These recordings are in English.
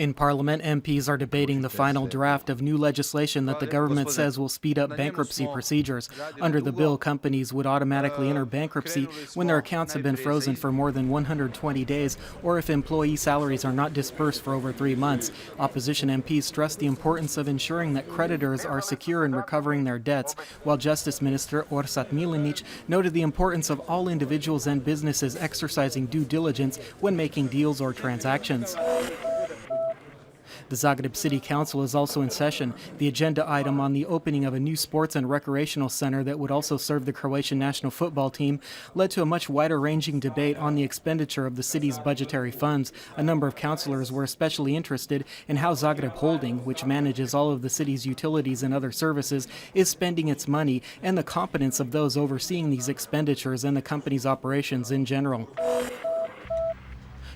In Parliament, MPs are debating the final draft of new legislation that the government says will speed up bankruptcy procedures. Under the bill, companies would automatically enter bankruptcy when their accounts have been frozen for more than 120 days or if employee salaries are not dispersed for over 3 months. Opposition MPs stress the importance of ensuring that creditors are secure in recovering their debts, while Justice Minister Orsat Milenic noted the importance of all individuals and businesses exercising due diligence when making deals or transactions. The Zagreb City Council is also in session. The agenda item on the opening of a new sports and recreational center that would also serve the Croatian national football team led to a much wider-ranging debate on the expenditure of the city's budgetary funds. A number of councillors were especially interested in how Zagreb Holding, which manages all of the city's utilities and other services, is spending its money, and the competence of those overseeing these expenditures and the company's operations in general.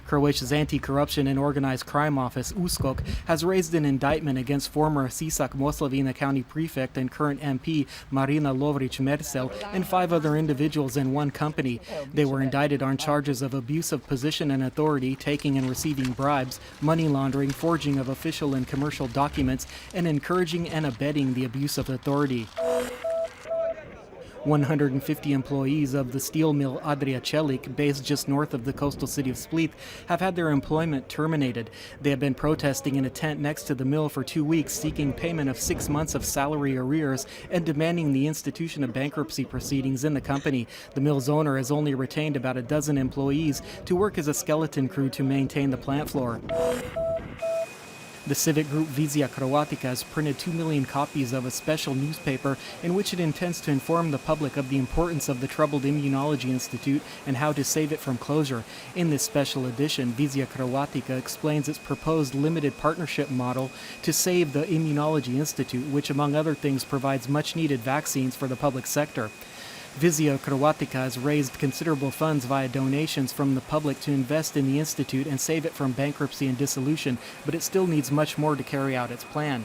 Croatia's Anti-Corruption and Organized Crime Office, USKOK, has raised an indictment against former Sisak Moslavina County Prefect and current MP Marina Lovrić-Merzel and 5 other individuals in one company. They were indicted on charges of abuse of position and authority, taking and receiving bribes, money laundering, forging of official and commercial documents, and encouraging and abetting the abuse of authority. 150 employees of the steel mill Adria Čelik, based just north of the coastal city of Split, have had their employment terminated. They have been protesting in a tent next to the mill for 2 weeks, seeking payment of 6 months of salary arrears and demanding the institution of bankruptcy proceedings in the company. The mill's owner has only retained about a dozen employees to work as a skeleton crew to maintain the plant floor. The civic group Vizija Croatica has printed 2 million copies of a special newspaper in which it intends to inform the public of the importance of the troubled Immunology Institute and how to save it from closure. In this special edition, Vizija Croatica explains its proposed limited partnership model to save the Immunology Institute, which among other things provides much-needed vaccines for the public sector. Vizija Croatica has raised considerable funds via donations from the public to invest in the institute and save it from bankruptcy and dissolution, but it still needs much more to carry out its plan.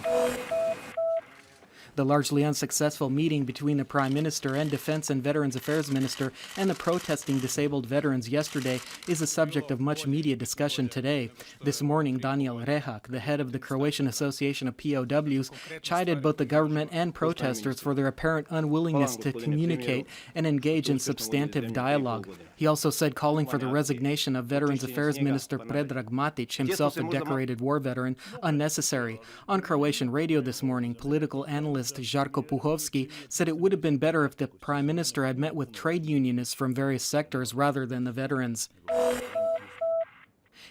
The largely unsuccessful meeting between the Prime Minister and Defense and Veterans Affairs Minister and the protesting disabled veterans yesterday is a subject of much media discussion today. This morning, Daniel Rehak, the head of the Croatian Association of POWs, chided both the government and protesters for their apparent unwillingness to communicate and engage in substantive dialogue. He also said calling for the resignation of Veterans Affairs Minister Predrag Matić, himself a decorated war veteran, unnecessary. On Croatian radio this morning, political analyst Žarko Puhovski said it would have been better if the Prime Minister had met with trade unionists from various sectors rather than the veterans.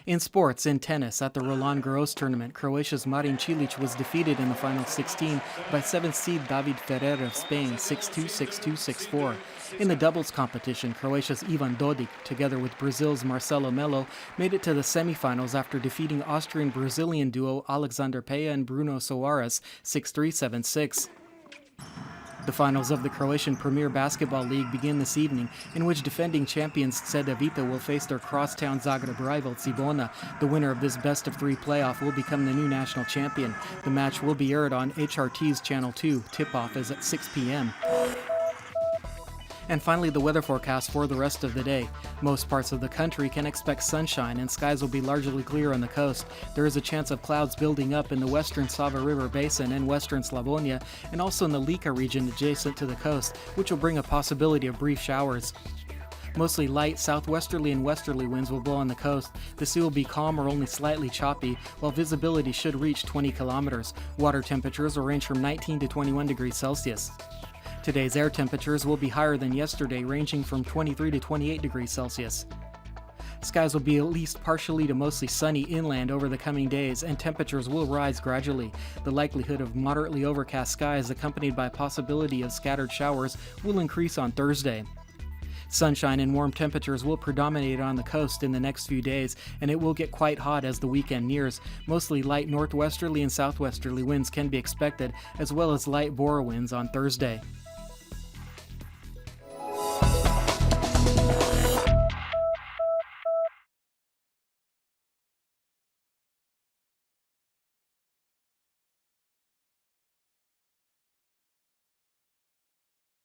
In sports, in tennis, at the Roland Garros tournament, Croatia's Marin Cilic was defeated in the final 16 by 7th seed David Ferrer of Spain, 6-2, 6-2, 6-4. In the doubles competition, Croatia's Ivan Dodig, together with Brazil's Marcelo Melo, made it to the semifinals after defeating Austrian-Brazilian duo Alexander Peja and Bruno Soares, 6-3, 7-6. The finals of the Croatian Premier Basketball League begin this evening, in which defending champions Cedevita will face their crosstown Zagreb rival Cibona. The winner of this best-of-3 playoff will become the new national champion. The match will be aired on HRT's Channel 2. Tip-off is at 6 p.m. And finally, the weather forecast for the rest of the day. Most parts of the country can expect sunshine and skies will be largely clear on the coast. There is a chance of clouds building up in the western Sava River Basin and western Slavonia, and also in the Lika region adjacent to the coast, which will bring a possibility of brief showers. Mostly light southwesterly and westerly winds will blow on the coast. The sea will be calm or only slightly choppy, while visibility should reach 20 kilometers. Water temperatures will range from 19 to 21 degrees Celsius. Today's air temperatures will be higher than yesterday, ranging from 23 to 28 degrees Celsius. Skies will be at least partially to mostly sunny inland over the coming days, and temperatures will rise gradually. The likelihood of moderately overcast skies accompanied by a possibility of scattered showers will increase on Thursday. Sunshine and warm temperatures will predominate on the coast in the next few days, and it will get quite hot as the weekend nears. Mostly light northwesterly and southwesterly winds can be expected, as well as light bora winds on Thursday.